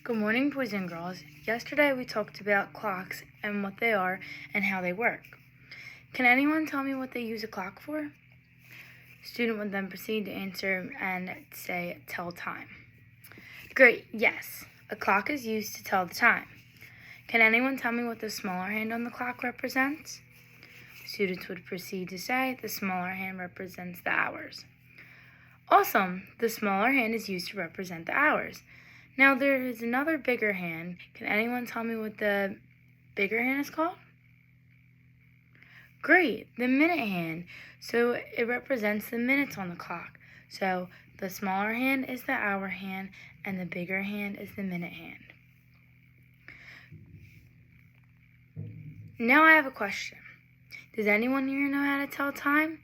Good morning, boys and girls. Yesterday we talked about clocks and what they are and how they work. Can anyone tell me what they use a clock for? Student would then proceed to answer and say, tell time. Great, yes. A clock is used to tell the time. Can anyone tell me what the smaller hand on the clock represents? Students would proceed to say, the smaller hand represents the hours. Awesome! The smaller hand is used to represent the hours. Now there is another bigger hand. Can anyone tell me what the bigger hand is called? Great, the minute hand. So it represents the minutes on the clock. So the smaller hand is the hour hand and the bigger hand is the minute hand. Now I have a question. Does anyone here know how to tell time?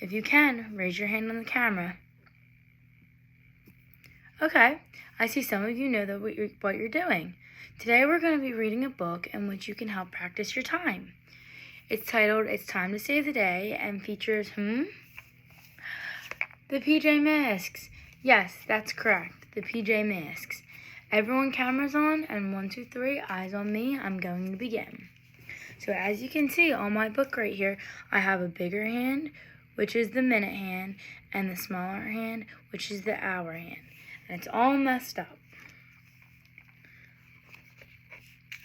If you can, raise your hand on the camera. Okay, I see some of you know what you're doing. Today we're going to be reading a book in which you can help practice your time. It's titled, It's Time to Save the Day, and features, the PJ Masks. Yes, that's correct, the PJ Masks. Everyone cameras on, and 1, 2, 3, eyes on me, I'm going to begin. So as you can see on my book right here, I have a bigger hand, which is the minute hand, and the smaller hand, which is the hour hand. And it's all messed up.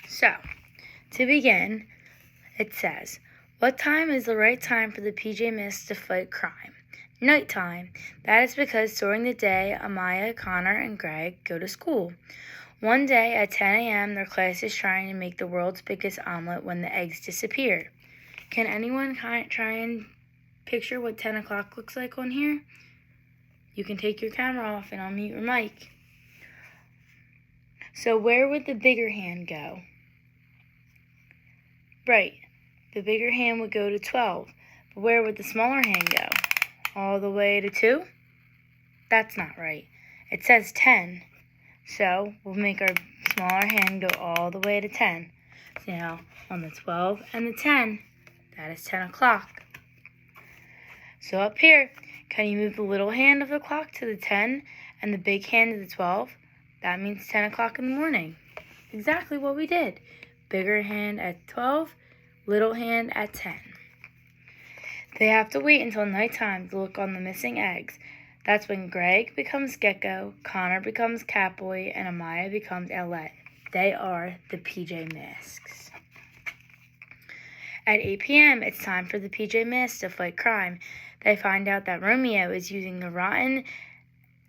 So, to begin, it says, what time is the right time for the PJ Masks to fight crime? Nighttime. That is because during the day, Amaya, Connor, and Greg go to school. One day at 10 a.m., their class is trying to make the world's biggest omelet when the eggs disappear. Can anyone try and picture what 10 o'clock looks like on here? You can take your camera off and I'll mute your mic. So where would the bigger hand go? Right, the bigger hand would go to 12. But where would the smaller hand go? All the way to 2? That's not right. It says 10. So we'll make our smaller hand go all the way to 10. So now on the 12 and the 10, that is 10 o'clock. So up here, can you move the little hand of the clock to the 10 and the big hand to the 12? That means 10 o'clock in the morning. Exactly what we did. Bigger hand at 12, little hand at 10. They have to wait until nighttime to look on the missing eggs. That's when Greg becomes Gecko, Connor becomes Catboy, and Amaya becomes Owlette. They are the PJ Masks. At 8 p.m., it's time for the PJ Masks to fight crime. They find out that Romeo is using a rotten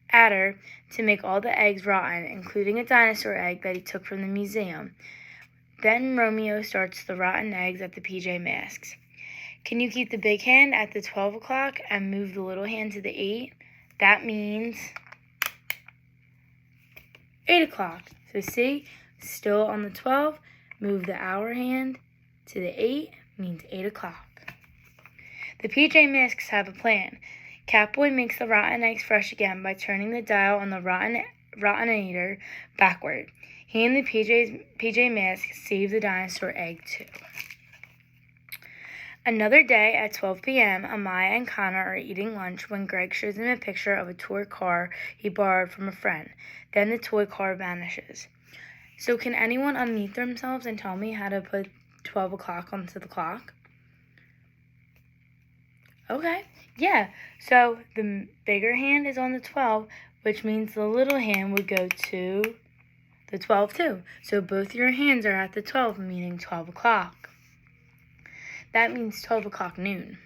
adder to make all the eggs rotten, including a dinosaur egg that he took from the museum. Then Romeo starts the rotten eggs at the PJ Masks. Can you keep the big hand at the 12 o'clock and move the little hand to the 8? That means 8 o'clock. So see, still on the 12, move the hour hand to the 8, means 8 o'clock. The PJ Masks have a plan. Catboy makes the rotten eggs fresh again by turning the dial on the rottenator backward. He and the PJ Masks save the dinosaur egg too. Another day at 12 p.m., Amaya and Connor are eating lunch when Greg shows them a picture of a toy car he borrowed from a friend. Then the toy car vanishes. So can anyone unmute themselves and tell me how to put 12 o'clock onto the clock? Okay, yeah, so the bigger hand is on the 12, which means the little hand would go to the 12 too. So both your hands are at the 12, meaning 12 o'clock. That means 12 o'clock noon.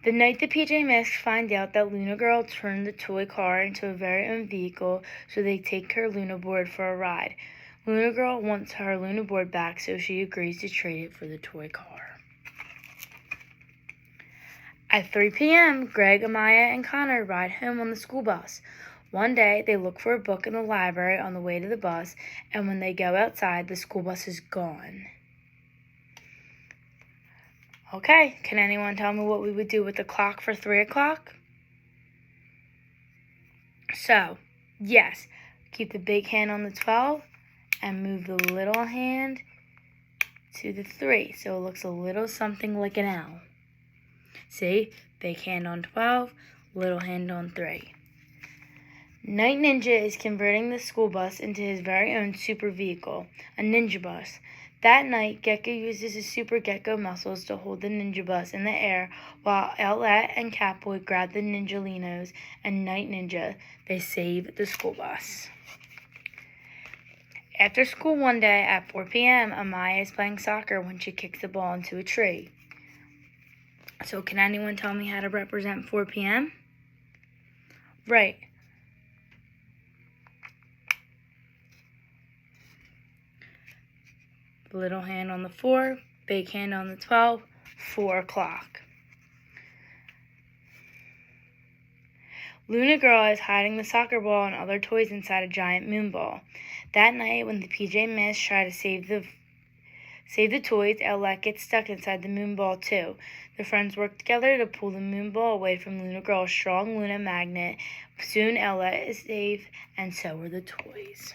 The night the PJ Masks find out that Luna Girl turned the toy car into a very own vehicle, so they take her Luna board for a ride. Luna Girl wants her Luna board back, so she agrees to trade it for the toy car. At 3 p.m., Greg, Amaya, and Connor ride home on the school bus. One day, they look for a book in the library on the way to the bus, and when they go outside, the school bus is gone. Okay, can anyone tell me what we would do with the clock for 3 o'clock? So, yes, keep the big hand on the 12 and move the little hand to the 3, so it looks a little something like an L. See, big hand on 12, little hand on 3. Night Ninja is converting the school bus into his very own super vehicle, a ninja bus. That night, Gecko uses his super gecko muscles to hold the ninja bus in the air, while Owlette and Catboy grab the Ninjalinos and Night Ninja. They save the school bus. After school one day at 4 p.m., Amaya is playing soccer when she kicks the ball into a tree. So can anyone tell me how to represent 4 p.m.? Right. Little hand on the 4, big hand on the 12, 4 o'clock. Luna Girl is hiding the soccer ball and other toys inside a giant moon ball. That night, when the PJ Masks try to save the toys, Owlette gets stuck inside the moon ball too. The friends work together to pull the moon ball away from Luna Girl's strong Luna magnet. Soon, Owlette is safe, and so are the toys.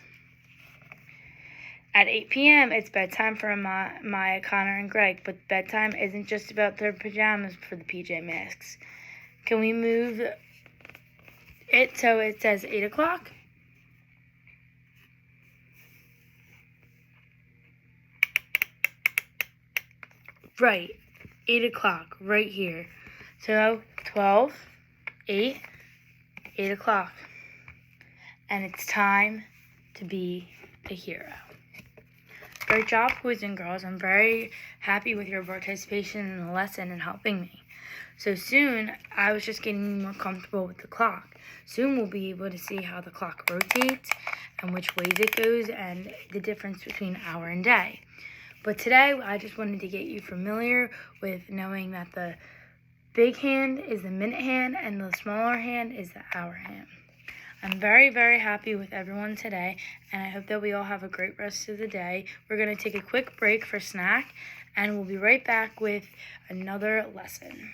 At 8 p.m., it's bedtime for Maya, Connor, and Greg, but bedtime isn't just about their pajamas for the PJ Masks. Can we move it so it says 8 o'clock? Right, 8 o'clock, right here. So 12, 8, 8 o'clock. And it's time to be a hero. Great job, boys and girls. I'm very happy with your participation in the lesson and helping me. So soon, I was just getting more comfortable with the clock. Soon we'll be able to see how the clock rotates and which ways it goes and the difference between hour and day. But today, I just wanted to get you familiar with knowing that the big hand is the minute hand and the smaller hand is the hour hand. I'm very, very happy with everyone today, and I hope that we all have a great rest of the day. We're going to take a quick break for snack, and we'll be right back with another lesson.